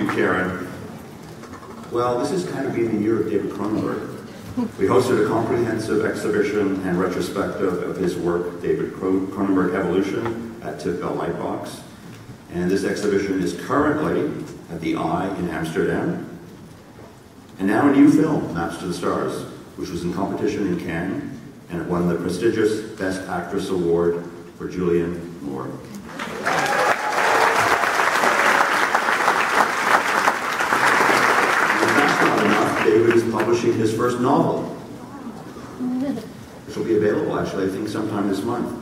you, Karen. Well, this has kind of been the year of David Cronenberg. We hosted a comprehensive exhibition and retrospective of his work, David Cronenberg Evolution, at Tifbel Lightbox. And this exhibition is currently at the Eye in Amsterdam. And now a new film, Maps to the Stars, which was in competition in Cannes, and it won the prestigious Best Actress Award for Julianne Moore. David is publishing his first novel, which will be available, actually, I think, sometime this month.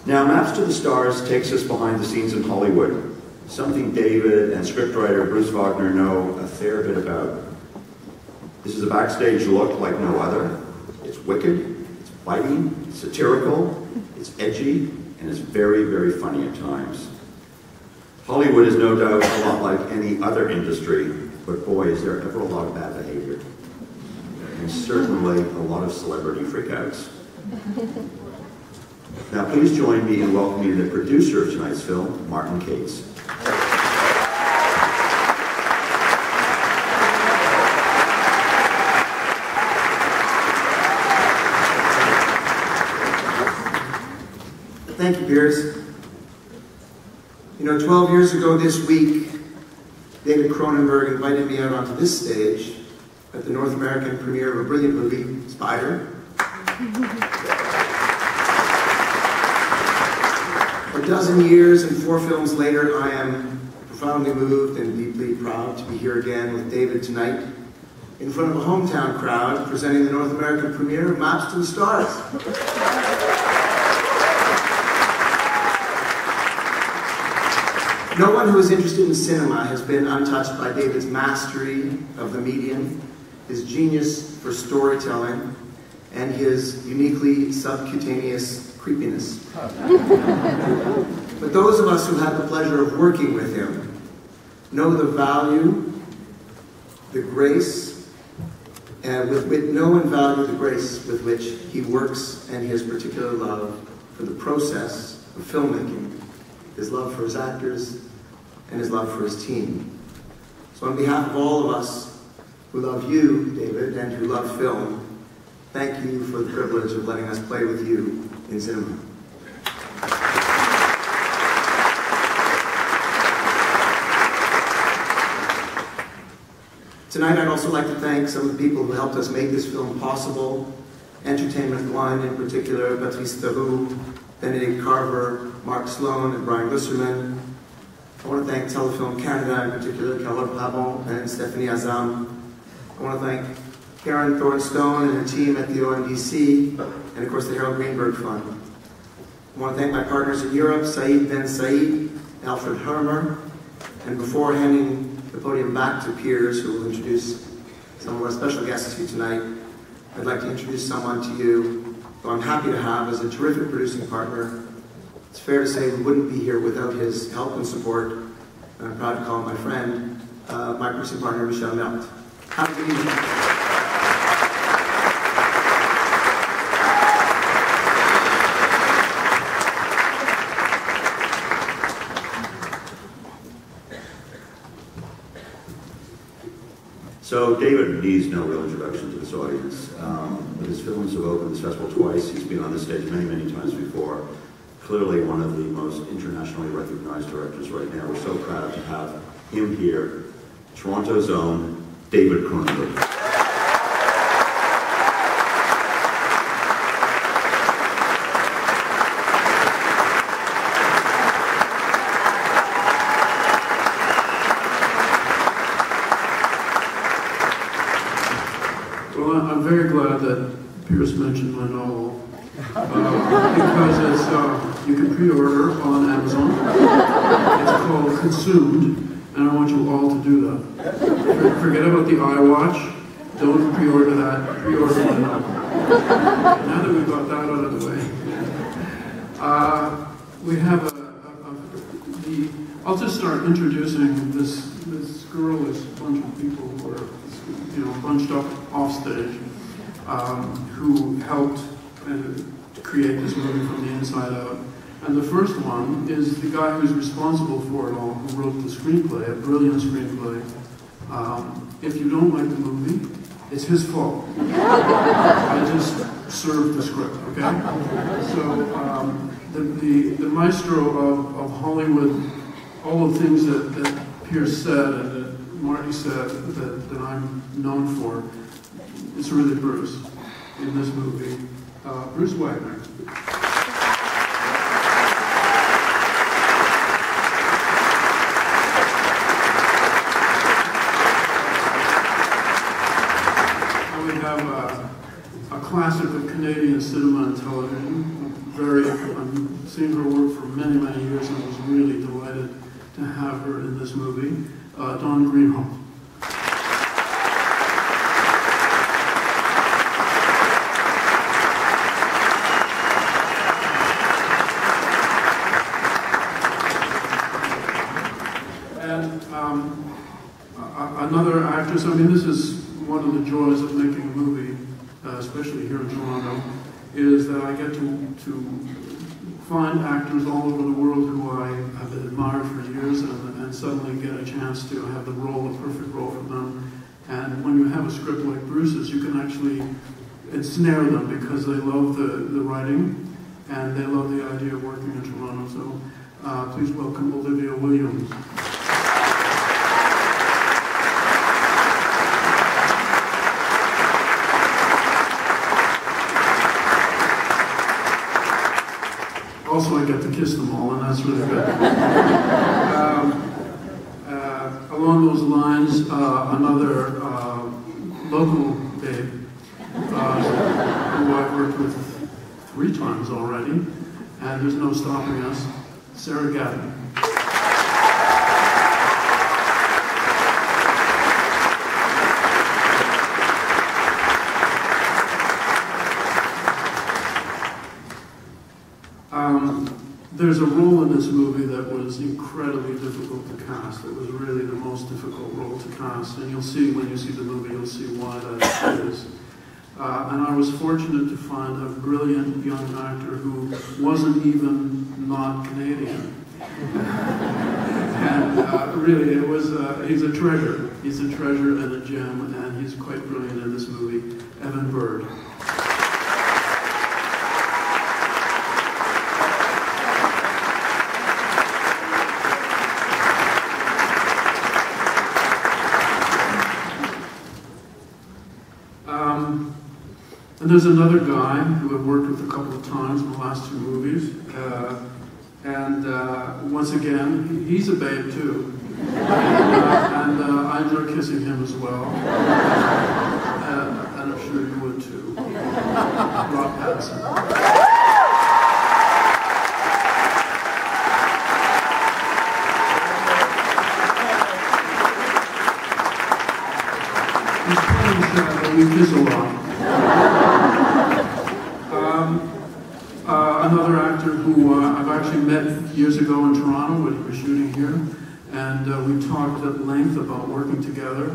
Now, Maps to the Stars takes us behind the scenes in Hollywood, something David and scriptwriter Bruce Wagner know a fair bit about. This is a backstage look like no other. It's wicked, it's biting, it's satirical, it's edgy, and it's very, very funny at times. Hollywood is no doubt a lot like any other industry, but boy, is there ever a lot of bad behavior. And certainly a lot of celebrity freakouts. Now please join me in welcoming the producer of tonight's film, Martin Cates. Thank you, Piers. You know, 12 years ago this week, David Cronenberg invited me out onto this stage at the North American premiere of a brilliant movie, Spider. A dozen years and 4 films later, I am profoundly moved and deeply proud to be here again with David tonight in front of a hometown crowd presenting the North American premiere of Maps to the Stars. No one who is interested in cinema has been untouched by David's mastery of the medium, his genius for storytelling, and his uniquely subcutaneous creepiness. But those of us who had the pleasure of working with him know the value, the grace, and know and value the grace with which he works and his particular love for the process of filmmaking, his love for his actors, and his love for his team. So on behalf of all of us who love you, David, and who love film, thank you for the privilege of letting us play with you in cinema. Tonight I'd also like to thank some of the people who helped us make this film possible. Entertainment One in particular, Patrice Theroux, Benedict Carver, Mark Sloan, and Brian Lusserman. I want to thank Telefilm Canada, in particular, Carole Brabant and Stephanie Azam. I want to thank Karen Thornstone and her team at the ONDC, and of course the Harold Greenberg Fund. I want to thank my partners in Europe, Saeed Ben Saeed, Alfred Hermer, and before handing the podium back to Piers, who will introduce some of our special guests to you tonight, I'd like to introduce someone to you who I'm happy to have as a terrific producing partner. It's fair to say we wouldn't be here without his help and support, and I'm proud to call him my friend, my producing partner, Michel Melt. Have a good evening. So David needs no real introduction to this audience, but his films have opened this festival twice. He's been on this stage many, many times before. Clearly one of the most internationally recognized directors right now. We're so proud to have him here, Toronto's own David Cronenberg. Well, I'm very glad that Piers mentioned my novel. Because it's, you can pre-order on Amazon. It's called Consumed, and I want you all to do that. Forget about the iWatch. Don't pre-order that. Pre-order my novel. Now that we've got that out of the way, we have I'll just start introducing this girl, this bunch of people who are, bunched up off stage, who helped to create this movie from the inside out. And the first one is the guy who's responsible for it all, who wrote the screenplay, a brilliant screenplay. If you don't like the movie, it's his fault. I just served the script, okay? So the maestro of Hollywood, all the things that Pierce said and that Marty said that I'm known for, it's really Bruce in this movie. Bruce Wagner. We have a classic of Canadian cinema and television. I've seen her work for many, many years and was really delighted to have her in this movie. Dawn Greenhalgh. And another actress, I mean, this is one of the joys of making a movie, especially here in Toronto, is that I get to find actors all over the world who I have admired for years and suddenly get a chance to have the perfect role for them. And when you have a script like Bruce's, you can actually ensnare them because they love the writing and they love the idea of working in Toronto. So please welcome Olivia Williams. Also, I get to kiss them all, and that's really good. Along those lines, another local babe who I've worked with 3 times already, and there's no stopping us, Sarah Gadon. There's a role in this movie that was incredibly difficult to cast. It was really the most difficult role to cast, and you'll see when you see the movie, you'll see why that is. And I was fortunate to find a brilliant young actor who wasn't even not Canadian. And really, it was he's a treasure. He's a treasure and a gem, and he's quite brilliant in this movie, Evan Bird. And there's another guy who I've worked with a couple of times in the last 2 movies. Once again, he's a babe too. And I enjoy kissing him as well. And I'm sure you would too. Rob Pattinson. We kiss a lot. Another actor who I've actually met years ago in Toronto when he was shooting here, and we talked at length about working together,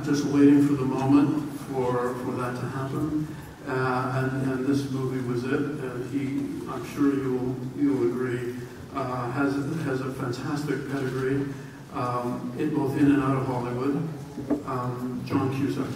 just waiting for the moment for that to happen. And this movie was it. He, I'm sure you'll agree, has a fantastic pedigree, both in and out of Hollywood. John Cusack.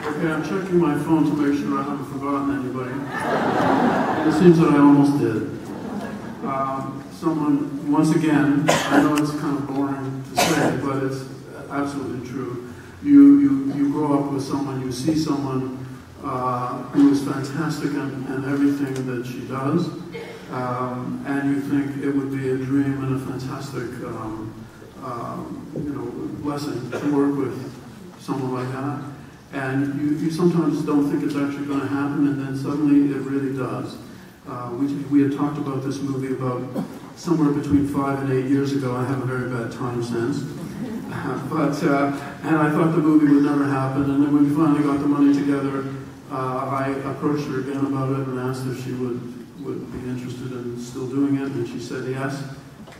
Okay, I'm checking my phone to make sure I haven't forgotten anybody. And it seems that I almost did. Someone, once again, I know it's kind of boring to say, but it's absolutely true. You grow up with someone, you see someone who is fantastic in everything that she does, and you think it would be a dream and a fantastic, blessing to work with someone like that. And you sometimes don't think it's actually going to happen, and then suddenly it really does. We had talked about this movie about somewhere between 5 and 8 years ago. I have a very bad time sense. And I thought the movie would never happen, and then when we finally got the money together, I approached her again about it and asked if she would be interested in still doing it, and she said yes,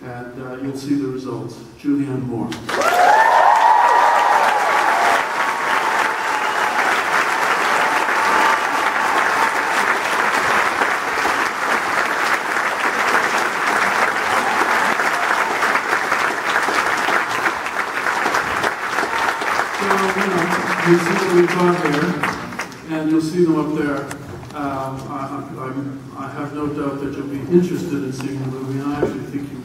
and you'll see the results. Julianne Moore. You see what we've got here, and you'll see them up there. I have no doubt that you'll be interested in seeing the movie, and I actually think you